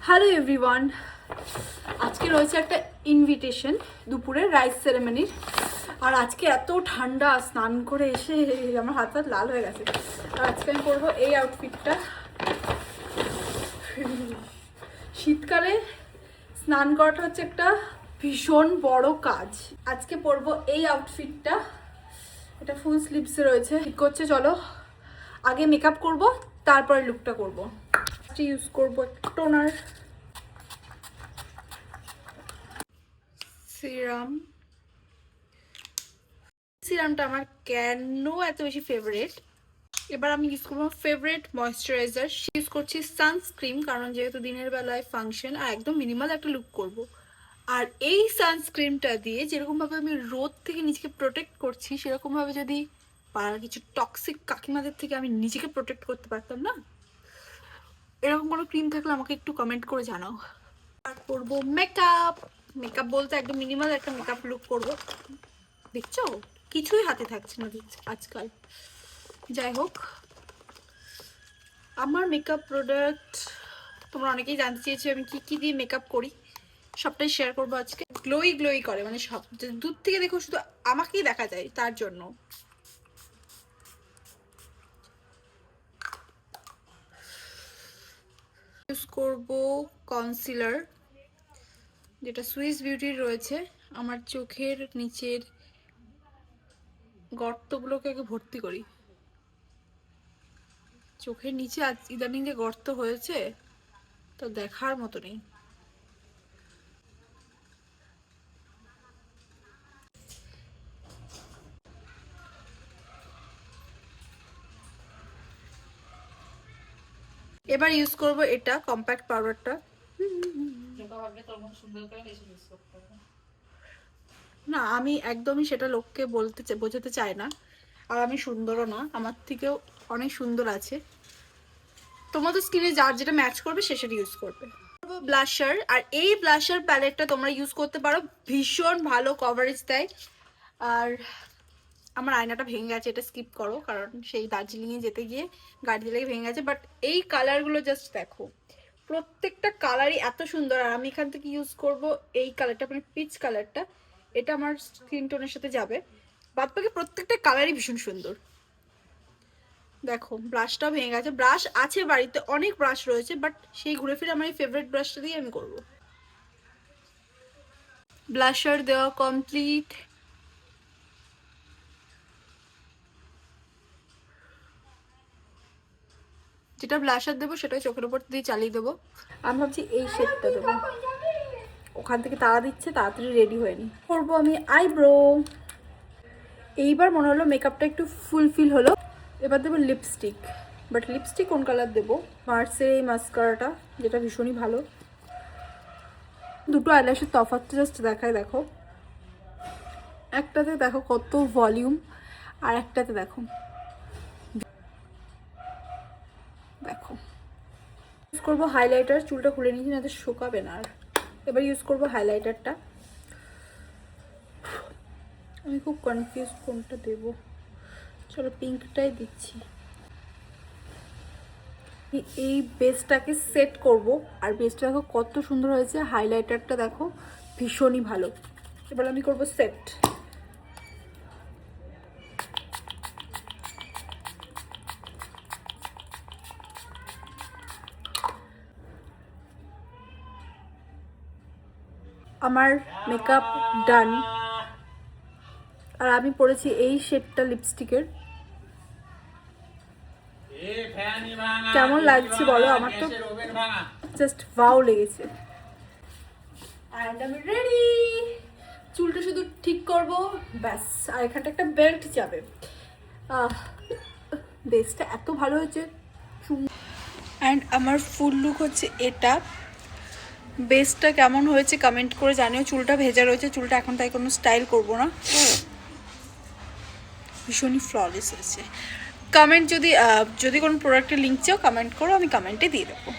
Hello everyone, আজকে রয়েছে একটা ইনভিটেশন দুপুরে রাইস সেরেমনির। আর আজকে এত ঠান্ডা, স্নান করে এসে আমার হাত লাল হয়ে গেছে। আর আজকে আমি পরবো এই আউটফিটটা। শীতকালে স্নান করাটা হচ্ছে একটা ভীষণ বড় কাজ। আজকে পরবো এই আউটফিটটা, এটা ফুল স্লিভসে রয়েছে। ঠিক করছে, চলো আগে মেকআপ করব, তারপরে লুকটা করব। ইউজ করবো টোনার, সিরামটা আমার কেন এত বেশি ফেভারিট। এবার আমি ইউজ করবো ফেভারিট ময়েশ্চারাইজার। ইউজ করছি সানস্ক্রিন, কারণ যেহেতু দিনের বেলায় ফাংশন আর একদম মিনিমাল একটা লুক করব। আর এই সানস্ক্রিনটা দিয়ে যেরকমভাবে আমি রোদ থেকে নিজেকে প্রোটেক্ট করছি, সেরকমভাবে যদি পাড়ার কিছু টক্সিক কাকিমাদের থেকে আমি নিজেকে প্রোটেক্ট করতে পারতাম না, এরকম কোনো ক্রিম থাকলে আমাকে একটু কমেন্ট করে জানাও। আর করবো মেকআপ। মেকআপ বলতে একদম মিনিমাল একটা মেকআপ লুক করবো। দেখছো কিছুই হাতে থাকছে না আজকাল। যাই হোক, আমার মেকআপ প্রোডাক্ট তোমরা অনেকেই জানতে চেয়েছো আমি কি কি দিয়ে মেকআপ করি, সবটাই শেয়ার করবো আজকে। গ্লোই গ্লোই করে, মানে সব দূর থেকে দেখো শুধু আমাকেই দেখা যায়, তার জন্য ইউজ করবো কনসিলার, যেটা সুইস বিউটির রয়েছে। আমার চোখের নিচের গর্তগুলোকে আগে ভর্তি করি। চোখের নিচে আজ ইদানিং যে গর্ত হয়েছে তো দেখার মতো নেই। এবার ইউজ করব এটা কম্প্যাক্ট পাউডারটা। না, আমি একদমই সেটা লোককে বোঝাতে চাই না। আর আমি সুন্দরও না, আমার থেকেও অনেক সুন্দর আছে। তোমাদের স্কিনে যার যেটা ম্যাচ করবে সে সেটা ইউজ করবে। ব্লাশার, আর এই ব্লাশার প্যালেটটা তোমরা ইউজ করতে পারো, ভীষণ ভালো কভারেজ দেয়। আর আমার আয়নাটা ভেঙে গেছে, এটা স্কিপ করো, কারণ সেই দার্জিলিংয়ে যেতে গিয়ে গাড়ি লেগে ভেঙে গেছে। বাট এই কালারগুলো জাস্ট দেখো, প্রত্যেকটা কালারই এত সুন্দর। আর আমি এখান থেকে ইউজ করব এই কালারটা, মানে পিচ কালারটা। এটা আমার স্কিন টোনের সাথে যাবে। বাদ বাকি প্রত্যেকটা কালারই ভীষণ সুন্দর। দেখো ব্রাশটাও ভেঙে গেছে। ব্রাশ আছে বাড়িতে, অনেক ব্রাশ রয়েছে, বাট সেই ঘুরে ফিরে আমার এই ফেভারিট ব্রাশটা দিয়ে আমি করব। ব্লাশার দেওয়া কমপ্লিট। যেটা ব্লাশার দেবো সেটাই চোখের উপর দিয়ে চালিয়ে দেবো। আমি ভাবছি এই শেডটা দেবো, ওখান থেকে তাড়া দিচ্ছে, তাড়াতাড়ি রেডি হয়ে নি। করবো আমি আইব্রো। এইবার মনে হলো মেকআপটা একটু ফুলফিল হলো। এবার দেবো লিপস্টিক, বাট লিপস্টিক কোন কালার দেবো? মার্সের এই মাস্কারাটা, যেটা ভীষণই ভালো। দুটো আইল্যাশের তফাৎটা জাস্ট দেখায়, দেখো একটাতে দেখো কত ভলিউম, আর একটাতে দেখো দেখো। ইউজ করবো হাইলাইটার, চুলটা খুলে নিয়েছি না তো শুকাবে না। আর এবার ইউজ করবো হাইলাইটারটা। আমি খুব কনফিউজ কোনটা দেবো, চলো পিঙ্কটাই দিচ্ছি। এই বেসটাকে সেট করব, আর বেসটা দেখো কত সুন্দর হয়েছে, হাইলাইটারটা দেখো ভীষণই ভালো। এবার আমি করব সেট। আমার মেকআপ ডান। আর আমি পরেছি এই শেডটা লিপস্টিকের। কেমন লাগছে বলো? আমার তো জাস্ট ওয়াও লেগেছে। অ্যান্ড আমি রেডি। চুলটা শুধু ঠিক করব ব্যাস, আর এখানটা একটা বেল্ট যাবে। বেসটা এত ভালো হয়েছে। অ্যান্ড আমার ফুল লুক হচ্ছে এটা। বেসটা কেমন হয়েছে কমেন্ট করে জানিও। চুলটা ভেজা রয়েছে, চুলটা এখন তাই কোনো স্টাইল করব না, ভীষণই ফ্ললেস হয়েছে। কমেন্ট যদি কোনো প্রোডাক্টের লিঙ্ক চাও কমেন্ট করো, আমি কমেন্টে দিয়ে দেবো।